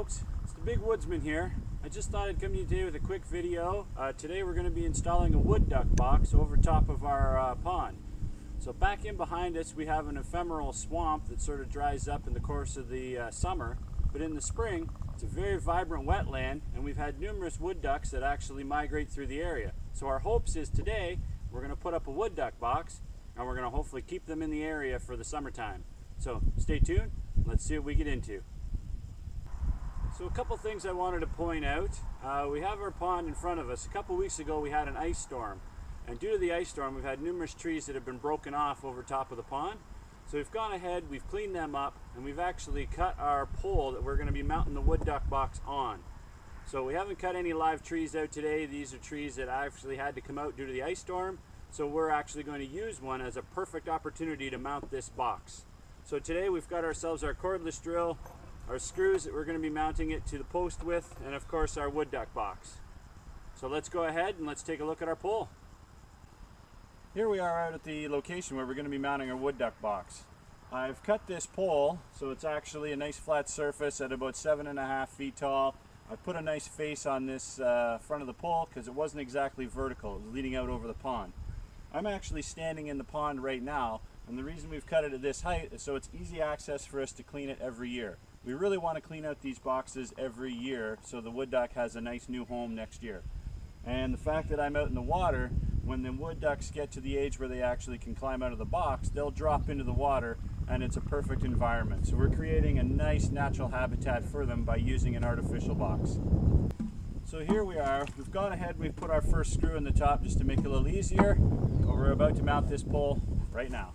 folks, it's the Big Woodsman here. I just thought I'd come to you today with a quick video. Today we're going to be installing a wood duck box over top of our pond. So back in behind us we have an ephemeral swamp that sort of dries up in the course of the summer, but in the spring it's a very vibrant wetland, and we've had numerous wood ducks that actually migrate through the area. So our hopes is today we're going to put up a wood duck box, and we're going to hopefully keep them in the area for the summertime. So stay tuned, let's see what we get into. So a couple things I wanted to point out. We have our pond in front of us. A couple weeks ago we had an ice storm, and due to the ice storm we've had numerous trees that have been broken off over top of the pond. So we've gone ahead, we've cleaned them up, and we've actually cut our pole that we're going to be mounting the wood duck box on. So we haven't cut any live trees out today. These are trees that actually had to come out due to the ice storm, so we're actually going to use one as a perfect opportunity to mount this box. So today we've got ourselves our cordless drill, our screws that we're going to be mounting it to the post with, and of course our wood duck box. So let's go ahead and let's take a look at our pole. Here we are out at the location where we're going to be mounting our wood duck box. I've cut this pole so it's actually a nice flat surface at about 7.5 feet tall. I put a nice face on this front of the pole because it wasn't exactly vertical, it was leading out over the pond. I'm actually standing in the pond right now, and the reason we've cut it at this height is so it's easy access for us to clean it every year. We really want to clean out these boxes every year so the wood duck has a nice new home next year. And the fact that I'm out in the water, when the wood ducks get to the age where they actually can climb out of the box, they'll drop into the water, and it's a perfect environment. So we're creating a nice natural habitat for them by using an artificial box. So here we are, we've gone ahead, we've put our first screw in the top just to make it a little easier. We're about to mount this pole right now.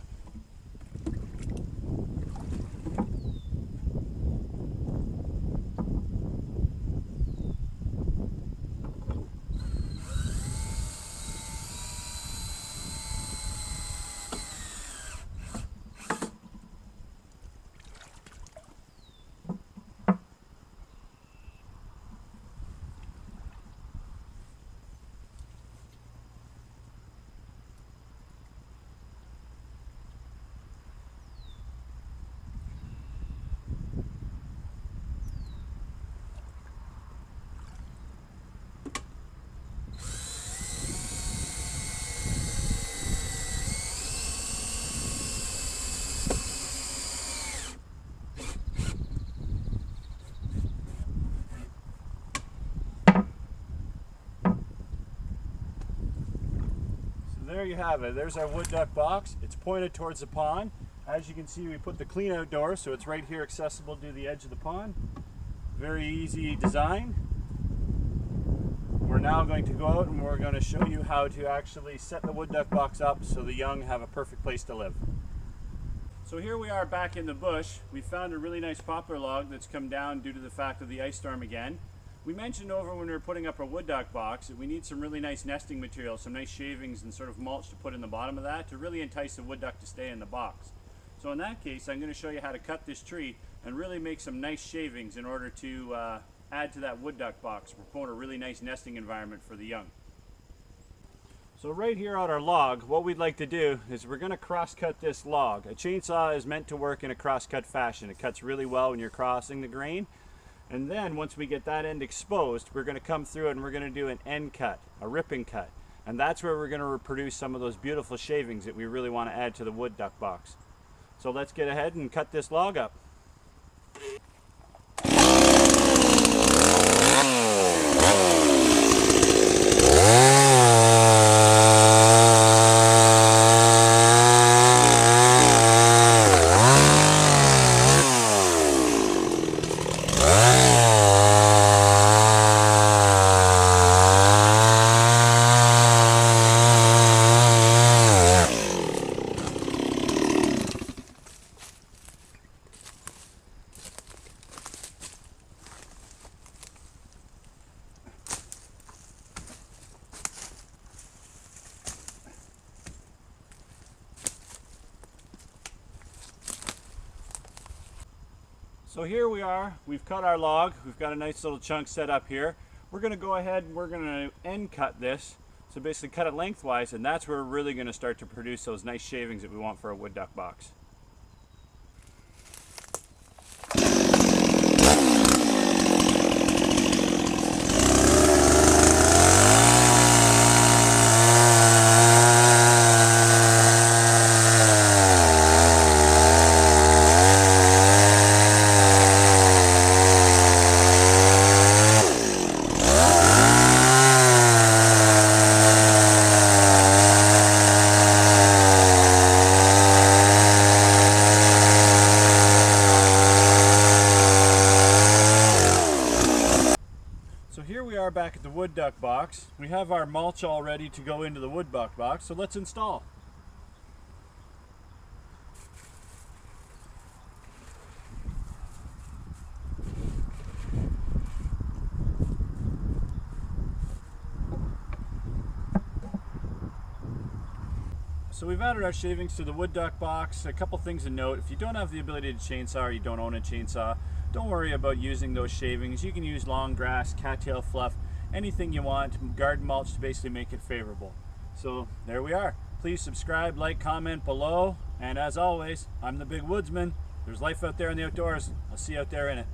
There you have it. There's our wood duck box. It's pointed towards the pond. As you can see, we put the clean out door, so it's right here accessible to the edge of the pond. Very easy design. We're now going to go out and we're going to show you how to actually set the wood duck box up so the young have a perfect place to live. So here we are back in the bush. We found a really nice poplar log that's come down due to the fact of the ice storm again. We mentioned over when we were putting up our wood duck box that we need some really nice nesting material, some nice shavings and sort of mulch to put in the bottom of that to really entice the wood duck to stay in the box. So in that case, I'm going to show you how to cut this tree and really make some nice shavings in order to add to that wood duck box. We're putting a really nice nesting environment for the young. So right here on our log, what we'd like to do is we're going to cross-cut this log. A chainsaw is meant to work in a cross-cut fashion. It cuts really well when you're crossing the grain. And then once we get that end exposed, we're going to come through it and we're going to do an end cut, a ripping cut. And that's where we're going to produce some of those beautiful shavings that we really want to add to the wood duck box. So let's get ahead and cut this log up. So here we are, we've cut our log, we've got a nice little chunk set up here. We're going to go ahead and we're going to end cut this, so basically cut it lengthwise, and that's where we're really going to start to produce those nice shavings that we want for a wood duck box. back at the wood duck box. We have our mulch all ready to go into the wood duck box, so let's install. So we've added our shavings to the wood duck box. A couple things to note: if you don't have the ability to chainsaw or you don't own a chainsaw, don't worry about using those shavings. You can use long grass, cattail fluff, anything you want, garden mulch to basically make it favorable. So there we are. Please subscribe, like, comment below, and as always, I'm the Big Woodsman. There's life out there in the outdoors. I'll see you out there in it.